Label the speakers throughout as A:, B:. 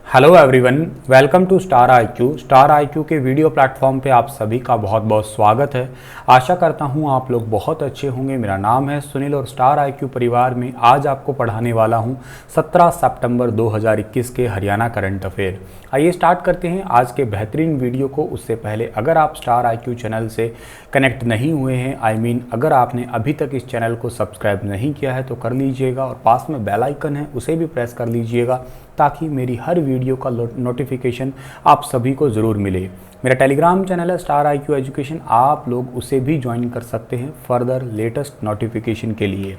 A: Hello everyone, welcome to star IQ. Star IQ के video platform पे आप सभी का बहुत बहुत स्वागत है। आशा करता हूँ आप लोग बहुत अच्छे होंगे। मेरा नाम है सुनील और स्टार आईक्यू परिवार में आज आपको पढ़ाने वाला हूँ 17 सितंबर 2021 के हरियाणा करंट अफेयर। आइए स्टार्ट करते हैं आज के बेहतरीन वीडियो को। उससे पहले अगर आप स्टार आईक्यू चैनल से कनेक्ट नहीं हुए हैं, अगर आपने अभी तक इस चैनल को सब्सक्राइब नहीं किया है तो कर लीजिएगा और पास में बेल आइकन है उसे भी प्रेस कर लीजिएगा ताकि मेरी हर वीडियो का नोटिफिकेशन आप सभी को ज़रूर मिले। मेरा टेलीग्राम चैनल है स्टार आईक्यू एजुकेशन, आप लोग उसे भी ज्वाइन कर सकते हैं फर्दर लेटेस्ट नोटिफिकेशन के लिए।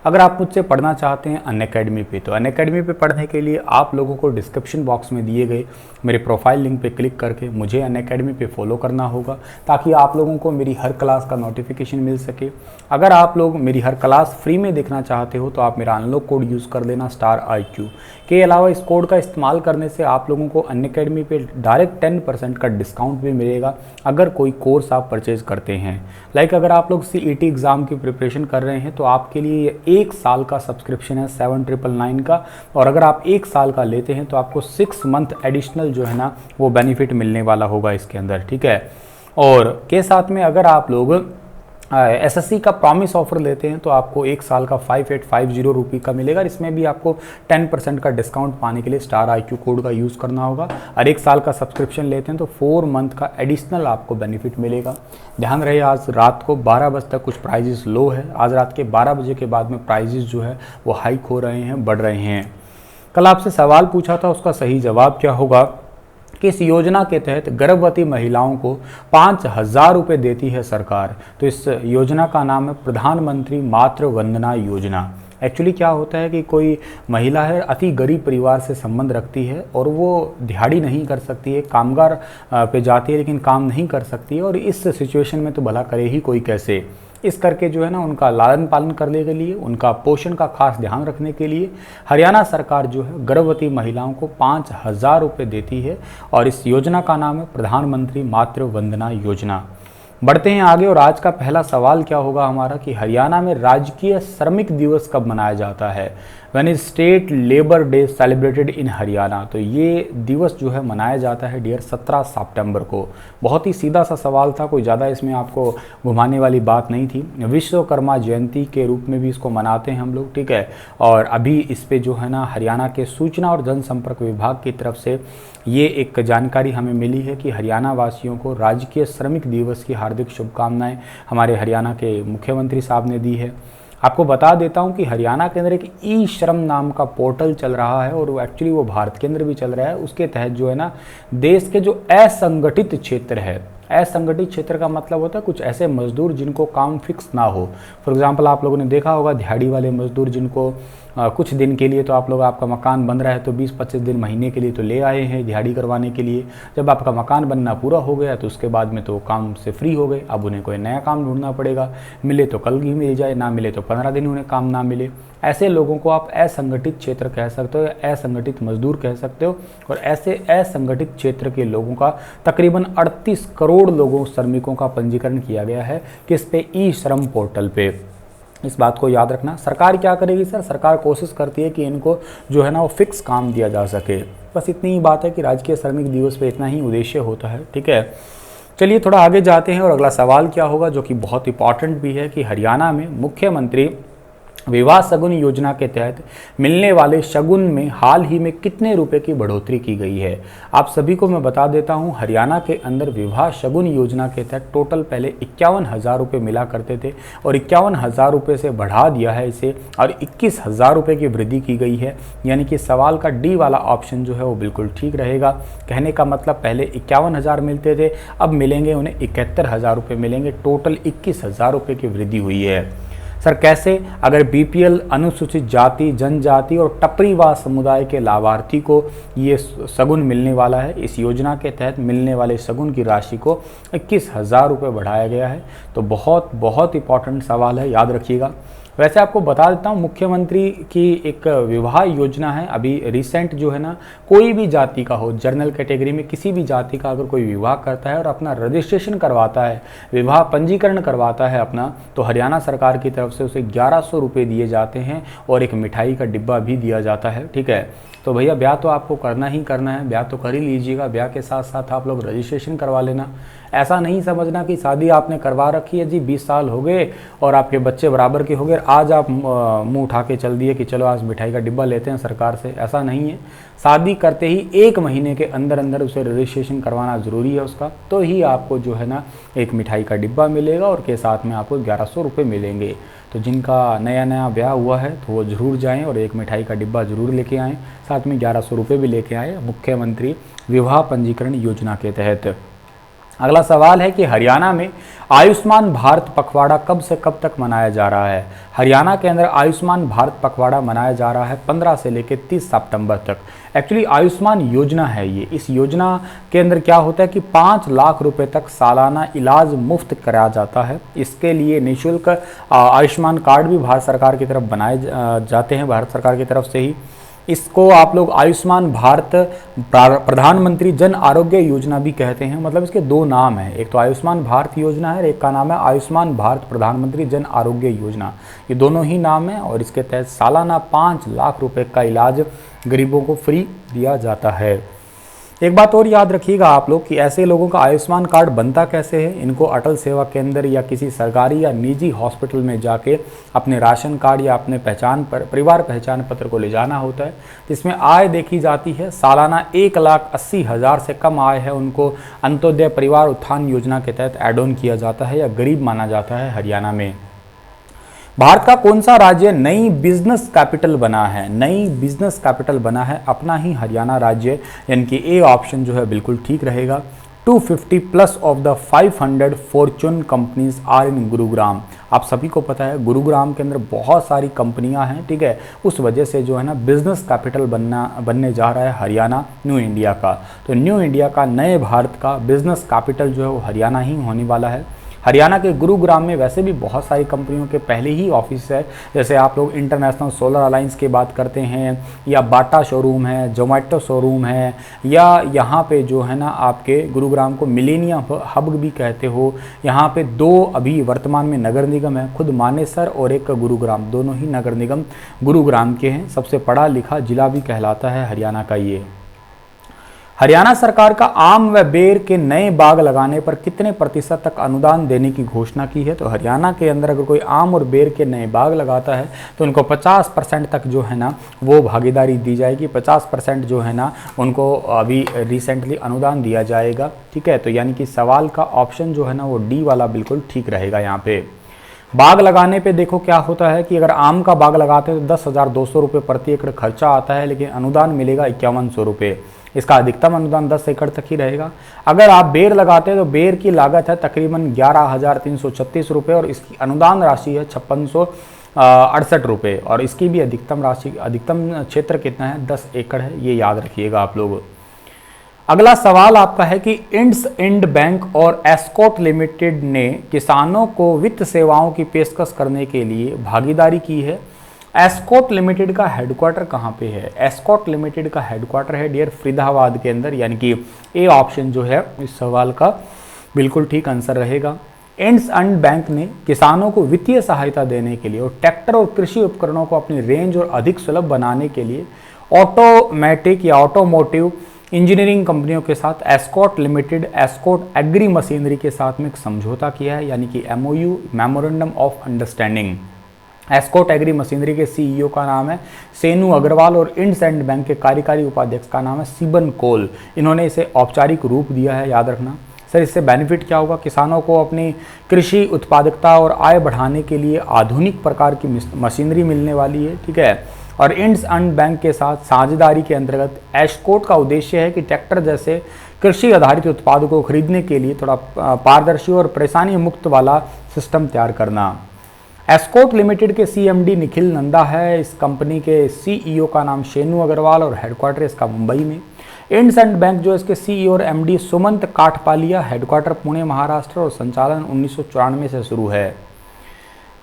A: अगर आप मुझसे पढ़ना चाहते हैं अनअकैडमी पे, तो अनअकैडमी पे पढ़ने के लिए आप लोगों को डिस्क्रिप्शन बॉक्स में दिए गए मेरे प्रोफाइल लिंक पे क्लिक करके मुझे अनअकैडमी पे फॉलो करना होगा ताकि आप लोगों को मेरी हर क्लास का नोटिफिकेशन मिल सके। अगर आप लोग मेरी हर क्लास फ्री में देखना चाहते हो तो आप मेरा अनलॉक कोड यूज़ कर लेना स्टार आईक्यू के अलावा इस कोड का इस्तेमाल करने से आप लोगों को अनअकैडमी पे डायरेक्ट 10% का डिस्काउंट भी मिलेगा अगर कोई कोर्स आप परचेज करते हैं। अगर आप लोग सीईटी एग्ज़ाम की प्रिपरेशन कर रहे हैं तो आपके लिए ये 1 साल का सब्सक्रिप्शन है 7999 का, और अगर आप 1 साल का लेते हैं तो आपको 6 मंथ एडिशनल जो है ना वो बेनिफिट मिलने वाला होगा इसके अंदर, ठीक है। और के साथ में अगर आप लोग एसएससी का प्रॉमिस ऑफर लेते हैं तो आपको 1 साल का 5850 रुपये का मिलेगा। इसमें भी आपको 10% का डिस्काउंट पाने के लिए स्टार आईक्यू कोड का यूज़ करना होगा। और 1 साल का सब्सक्रिप्शन लेते हैं तो 4 मंथ का एडिशनल आपको बेनिफिट मिलेगा। ध्यान रहे आज रात को 12 बजे तक कुछ प्राइजेस लो है। आज रात के 12 बजे के बाद में प्राइजेस जो है वो हाइक हो रहे हैं, बढ़ रहे हैं। कल आपसे सवाल पूछा था, उसका सही जवाब क्या होगा कि इस योजना के तहत गर्भवती महिलाओं को 5000 रुपये देती है सरकार। तो इस योजना का नाम है प्रधानमंत्री मातृ वंदना योजना। एक्चुअली क्या होता है कि कोई महिला है, अति गरीब परिवार से संबंध रखती है और वो दिहाड़ी नहीं कर सकती है, कामगार पे जाती है लेकिन काम नहीं कर सकती है, और इस सिचुएशन में तो भला करे ही कोई कैसे। इस करके जो है ना उनका लालन पालन करने के लिए, उनका पोषण का खास ध्यान रखने के लिए हरियाणा सरकार जो है गर्भवती महिलाओं को 5000 रुपये देती है, और इस योजना का नाम है प्रधानमंत्री मातृ वंदना योजना। बढ़ते हैं आगे और आज का पहला सवाल क्या होगा हमारा कि हरियाणा में राजकीय श्रमिक दिवस कब मनाया जाता है। When is state labour day celebrated in Haryana. तो ये दिवस जो है मनाया जाता है डियर 17 सितंबर को। बहुत ही सीधा सा सवाल था, कोई ज़्यादा इसमें आपको घुमाने वाली बात नहीं थी। विश्वकर्मा जयंती के रूप में भी इसको मनाते हैं हम लोग, ठीक है। और अभी इस पे जो है ना हरियाणा के सूचना और जनसंपर्क विभाग की तरफ से ये एक जानकारी हमें मिली है कि हरियाणा वासियों को राजकीय श्रमिक दिवस की हार्दिक शुभकामनाएं हमारे हरियाणा के मुख्यमंत्री साहब ने दी है। आपको बता देता हूं कि हरियाणा के अंदर एक ई श्रम नाम का पोर्टल चल रहा है, और एक्चुअली वो भारत के अंदर भी चल रहा है। उसके तहत जो है ना देश के जो असंगठित क्षेत्र है, असंगठित क्षेत्र का मतलब होता है कुछ ऐसे मजदूर जिनको काम फिक्स ना हो। फॉर एग्जांपल आप लोगों ने देखा होगा दिहाड़ी वाले मजदूर जिनको कुछ दिन के लिए, तो आप लोग आपका मकान बन रहा है तो 20-25 दिन महीने के लिए तो ले आए हैं दिहाड़ी करवाने के लिए। जब आपका मकान बनना पूरा हो गया तो उसके बाद में तो काम से फ्री हो गए, अब उन्हें कोई नया काम ढूंढना पड़ेगा। मिले तो कल ही मिल जाए, ना मिले तो 15 दिन उन्हें काम ना मिले। ऐसे लोगों को आप असंगठित क्षेत्र कह सकते हो, असंगठित मजदूर कह सकते हो। और ऐसे असंगठित क्षेत्र के लोगों का तकरीबन 38 करोड़ लोगों श्रमिकों का पंजीकरण किया गया है किस पे, ई श्रम पोर्टल पे। इस बात को याद रखना। सरकार क्या करेगी सर, सरकार कोशिश करती है कि इनको जो है ना वो फिक्स काम दिया जा सके। बस इतनी ही बात है कि राजकीय श्रमिक दिवस पे इतना ही उद्देश्य होता है, ठीक है। चलिए थोड़ा आगे जाते हैं और अगला सवाल क्या होगा जो कि बहुत इंपॉर्टेंट भी है कि हरियाणा में मुख्यमंत्री विवाह शगुन योजना के तहत मिलने वाले शगुन में हाल ही में कितने रुपए की बढ़ोतरी की गई है। आप सभी को मैं बता देता हूं, हरियाणा के अंदर विवाह शगुन योजना के तहत टोटल पहले 51,000 रुपये मिला करते थे, और 51,000 रुपये से बढ़ा दिया है इसे, और 21,000 रुपये की वृद्धि की गई है। यानी कि सवाल का डी वाला ऑप्शन जो है वो बिल्कुल ठीक रहेगा। कहने का मतलब पहले 51,000 मिलते थे, अब मिलेंगे उन्हें 71,000 रुपये मिलेंगे। टोटल 21,000 रुपये की वृद्धि हुई है। सर कैसे, अगर बीपीएल, अनुसूचित जाति, जनजाति और टपरीवाद समुदाय के लाभार्थी को ये शगुन मिलने वाला है। इस योजना के तहत मिलने वाले शगुन की राशि को 21,000 रुपये बढ़ाया गया है। तो बहुत बहुत इंपॉर्टेंट सवाल है, याद रखिएगा। वैसे आपको बता देता हूँ मुख्यमंत्री की एक विवाह योजना है अभी रिसेंट जो है ना, कोई भी जाति का हो, जनरल कैटेगरी में किसी भी जाति का अगर कोई विवाह करता है और अपना रजिस्ट्रेशन करवाता है, विवाह पंजीकरण करवाता है अपना, तो हरियाणा सरकार की तरफ से उसे 1100 रुपये दिए जाते हैं और एक मिठाई का डिब्बा भी दिया जाता है, ठीक है। तो भैया ब्याह तो आपको करना ही करना है, ब्याह तो कर ही लीजिएगा। ब्याह के साथ साथ आप लोग रजिस्ट्रेशन करवा लेना। ऐसा नहीं समझना कि शादी आपने करवा रखी है जी, 20 साल हो गए और आपके बच्चे बराबर के हो गए, आज आप मुंह उठा के चल दिए कि चलो आज मिठाई का डिब्बा लेते हैं सरकार से। ऐसा नहीं है। शादी करते ही 1 महीने के अंदर अंदर उसे रजिस्ट्रेशन करवाना ज़रूरी है उसका, तो ही आपको जो है ना एक मिठाई का डिब्बा मिलेगा और के साथ में आपको 1100 रुपये मिलेंगे। तो जिनका नया नया ब्याह हुआ है तो वो ज़रूर जाएं और एक मिठाई का डिब्बा ज़रूर लेके आएँ, साथ में 1100 रुपये भी लेके आएँ मुख्यमंत्री विवाह पंजीकरण योजना के तहत। अगला सवाल है कि हरियाणा में आयुष्मान भारत पखवाड़ा कब से कब तक मनाया जा रहा है। हरियाणा के अंदर आयुष्मान भारत पखवाड़ा मनाया जा रहा है 15 से लेकर 30 सितंबर तक। एक्चुअली आयुष्मान योजना है ये। इस योजना के अंदर क्या होता है कि 5 लाख रुपए तक सालाना इलाज मुफ्त कराया जाता है। इसके लिए निःशुल्क आयुष्मान कार्ड भी भारत सरकार की तरफ बनाए जाते हैं, भारत सरकार की तरफ से ही। इसको आप लोग आयुष्मान भारत प्रधानमंत्री जन आरोग्य योजना भी कहते हैं। मतलब इसके 2 नाम हैं, एक तो आयुष्मान भारत योजना है और एक का नाम है आयुष्मान भारत प्रधानमंत्री जन आरोग्य योजना। ये दोनों ही नाम हैं और इसके तहत सालाना 5 लाख रुपए का इलाज गरीबों को फ्री दिया जाता है। एक बात और याद रखिएगा आप लोग कि ऐसे लोगों का आयुष्मान कार्ड बनता कैसे है। इनको अटल सेवा केंद्र या किसी सरकारी या निजी हॉस्पिटल में जाके अपने राशन कार्ड या अपने परिवार पहचान पत्र को ले जाना होता है, जिसमें आय देखी जाती है। सालाना 1,80,000 से कम आय है उनको अंत्योदय परिवार उत्थान योजना के तहत ऐड ऑन किया जाता है या गरीब माना जाता है हरियाणा में। भारत का कौन सा राज्य नई बिजनेस कैपिटल बना है। नई बिजनेस कैपिटल बना है अपना ही हरियाणा राज्य, यानी कि ए ऑप्शन जो है बिल्कुल ठीक रहेगा। 250 plus of the 500 fortune companies are in Gurugram. आप सभी को पता है गुरुग्राम के अंदर बहुत सारी कंपनियां हैं, ठीक है। उस वजह से जो है ना बिजनेस कैपिटल बनने जा रहा है हरियाणा न्यू इंडिया का। तो न्यू इंडिया का, नए भारत का बिजनेस कैपिटल जो है वो हरियाणा ही होने वाला है। हरियाणा के गुरुग्राम में वैसे भी बहुत सारी कंपनियों के पहले ही ऑफिस है। जैसे आप लोग इंटरनेशनल सोलर अलायंस की बात करते हैं, या बाटा शोरूम है, जोमेटो शोरूम है, या यहाँ पे जो है ना आपके गुरुग्राम को मिलेनियम हब भी कहते हो। यहाँ पे 2 अभी वर्तमान में नगर निगम है, खुद मानेसर और एक गुरुग्राम, दोनों ही नगर निगम गुरुग्राम के हैं। सबसे पढ़ा लिखा जिला भी कहलाता है हरियाणा का ये। हरियाणा सरकार का आम व बेर के नए बाग लगाने पर कितने प्रतिशत तक अनुदान देने की घोषणा की है। तो हरियाणा के अंदर अगर कोई आम और बेर के नए बाग लगाता है तो उनको 50% तक जो है ना वो भागीदारी दी जाएगी। 50% जो है ना उनको अभी रिसेंटली अनुदान दिया जाएगा, ठीक है। तो यानी कि सवाल का ऑप्शन जो है ना वो डी वाला बिल्कुल ठीक रहेगा। यहाँ पे बाग लगाने पे देखो क्या होता है कि अगर आम का बाग लगाते हैं तो 10,200 रुपये प्रति एकड़ खर्चा आता है, लेकिन अनुदान मिलेगा 5100 रुपये। इसका अधिकतम अनुदान 10 एकड़ तक ही रहेगा। अगर आप बेर लगाते हैं तो बेर की लागत है तकरीबन 11,336 रुपये और इसकी अनुदान राशि है 5668 रुपये और इसकी भी अधिकतम क्षेत्र कितना है, 10 एकड़ है। ये याद रखिएगा आप लोग। अगला सवाल आपका है कि इंडसइंड बैंक और एस्कॉट लिमिटेड ने किसानों को वित्त सेवाओं की पेशकश करने के लिए भागीदारी की है। एस्कॉट लिमिटेड का हेडक्वार्टर कहाँ पे है। एस्कॉट लिमिटेड का हेडक्वार्टर है डियर फरीदाबाद के अंदर, यानी कि ए ऑप्शन जो है इस सवाल का बिल्कुल ठीक आंसर रहेगा। इंडसइंड बैंक ने किसानों को वित्तीय सहायता देने के लिए और ट्रैक्टर और कृषि उपकरणों को अपनी रेंज और अधिक सुलभ बनाने के लिए ऑटोमेटिक या ऑटोमोटिव इंजीनियरिंग कंपनियों के साथ Escorts limited Escorts agri machinery के साथ में एक समझौता किया है, यानी कि MOU memorandum of understanding. Escorts agri machinery के CEO का नाम है सेनू अग्रवाल और इंडसइंड बैंक के कार्यकारी उपाध्यक्ष का नाम है सिबन कोल। इन्होंने इसे औपचारिक रूप दिया है, याद रखना। सर इससे बेनिफिट क्या होगा, किसानों को अपनी कृषि उत्पादकता और आय बढ़ाने के लिए आधुनिक प्रकार की मशीनरी मिलने वाली है, ठीक है। और इंडसइंड बैंक के साथ साझेदारी के अंतर्गत एस्कॉट का उद्देश्य है कि ट्रैक्टर जैसे कृषि आधारित उत्पादों को खरीदने के लिए थोड़ा पारदर्शी और परेशानी मुक्त वाला सिस्टम तैयार करना। एस्कॉट लिमिटेड के CMD निखिल नंदा है। इस कंपनी के CEO का नाम शेनू अग्रवाल और हेडक्वार्टर इसका मुंबई में। इंडसइंड बैंक जो इसके CEO और MD सुमंत काठपालिया, हेडक्वार्टर पुणे महाराष्ट्र और संचालन 1994 से शुरू है।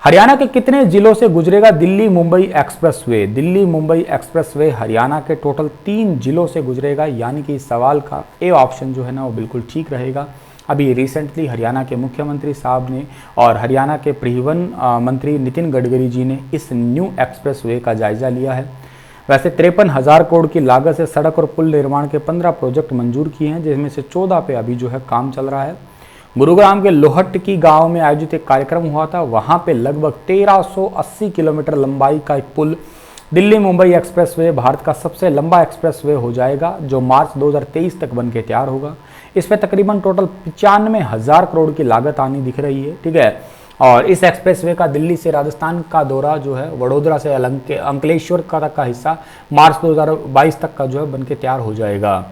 A: हरियाणा के कितने जिलों से गुजरेगा दिल्ली मुंबई एक्सप्रेसवे। दिल्ली मुंबई एक्सप्रेसवे हरियाणा के टोटल 3 जिलों से गुजरेगा, यानी कि इस सवाल का ए ऑप्शन जो है ना वो बिल्कुल ठीक रहेगा। अभी रिसेंटली हरियाणा के मुख्यमंत्री साहब ने और हरियाणा के परिवहन मंत्री नितिन गडकरी जी ने इस न्यू एक्सप्रेसवे का जायजा लिया है। वैसे 53,000 करोड़ की लागत से सड़क और पुल निर्माण के 15 प्रोजेक्ट मंजूर किए हैं, जिसमें से 14 पे अभी जो है काम चल रहा है। गुरुग्राम के लोहटकी गांव में आयोजित एक कार्यक्रम हुआ था, वहां पे लगभग 1380 किलोमीटर लंबाई का एक पुल दिल्ली मुंबई एक्सप्रेसवे भारत का सबसे लंबा एक्सप्रेसवे हो जाएगा, जो मार्च 2023 तक बन के तैयार होगा। इस पर तकरीबन टोटल 95,000 करोड़ की लागत आनी दिख रही है, ठीक है। और इस एक्सप्रेसवे का दिल्ली से राजस्थान का दौरा जो है वडोदरा से अंकलेश्वर का तक का हिस्सा मार्च 2022 तक का जो है बन के तैयार हो जाएगा।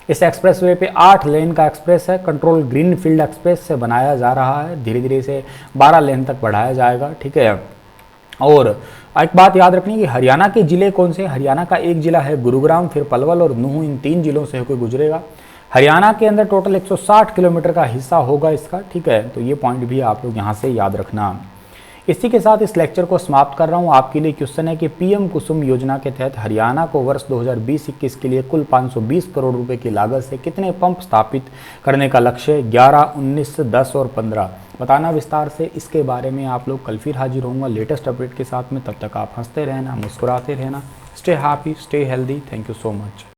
A: इस एक्सप्रेसवे पे 8 लेन का एक्सप्रेस है, कंट्रोल ग्रीन फील्ड एक्सप्रेस से बनाया जा रहा है, धीरे धीरे से 12 लेन तक बढ़ाया जाएगा, ठीक है। और एक बात याद रखनी कि हरियाणा के जिले कौन से, हरियाणा का एक जिला है गुरुग्राम, फिर पलवल और नूंह, इन 3 जिलों से होकर गुजरेगा। हरियाणा के अंदर टोटल 160 किलोमीटर का हिस्सा होगा इसका, ठीक है। तो ये पॉइंट भी आप लोग यहाँ से याद रखना। इसी के साथ इस लेक्चर को समाप्त कर रहा हूँ। आपके लिए क्वेश्चन है कि पीएम कुसुम योजना के तहत हरियाणा को वर्ष 2020-21 के लिए कुल 520 करोड़ रुपए की लागत से कितने पंप स्थापित करने का लक्ष्य है? 11, 19, 10 और 15 बताना विस्तार से। इसके बारे में आप लोग कल फिर हाजिर होऊंगा लेटेस्ट अपडेट के साथ में। तब तक आप हंसते रहना, मुस्कुराते रहना। Stay happy, stay healthy. Thank you so much.